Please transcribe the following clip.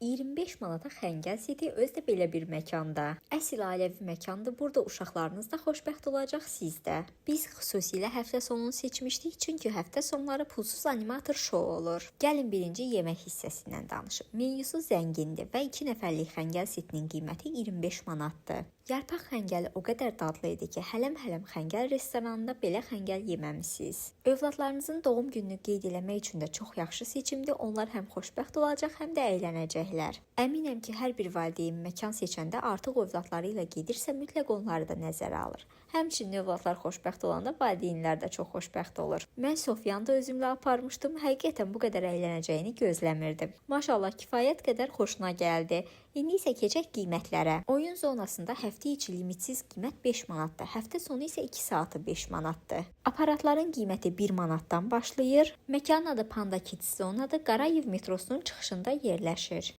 25 manata Xəngəl City özdə belə bir məkanda. Əsl ailəvi məkandır. Burada uşaqlarınız da xoşbəxt olacaq, siz də. Biz xüsusilə həftə sonunu seçmişdik, çünki həftə sonları pulsuz animator şou olur. Gəlin birinci yemək hissəsindən danışım. Menyusu zəngindir və 2 nəfərlik Xəngəl City'nin qiyməti 25 manatdır. Yarpaq xəngəli o qədər dadlı idi ki, hələm-hələm xəngəl restoranında belə xəngəl yeməmisiniz. Övladlarınızın doğum gününü qeyd eləmək üçün də çox yaxşı seçimdir. Onlar həm xoşbəxt olacaq, həm də əylənəcəklər. Əminəm ki, hər bir valideyn məkan seçəndə artıq övladları ilə gedirsə, mütləq onları da nəzərə alır. Həmçinin övladlar xoşbəxt olanda valideynlər də çox xoşbəxt olur. Mən Sofiyanı da özümlə aparmışdım. Həqiqətən bu qədər əylənəcəyini gözləmirdim. Maşallah, kifayət qədər xoşuna gəldi. İndi isə keçək qiymətlərə. Oyun zonasında həftə içi limitsiz qiymət 5 manatdır. Həftə sonu isə 2 saatı 5 manatdır. Aparatların qiyməti 1 manatdan başlayır. Məkanın adı Panda Kids Zonadır. Qarayev metrosunun çıxışında yerləşir.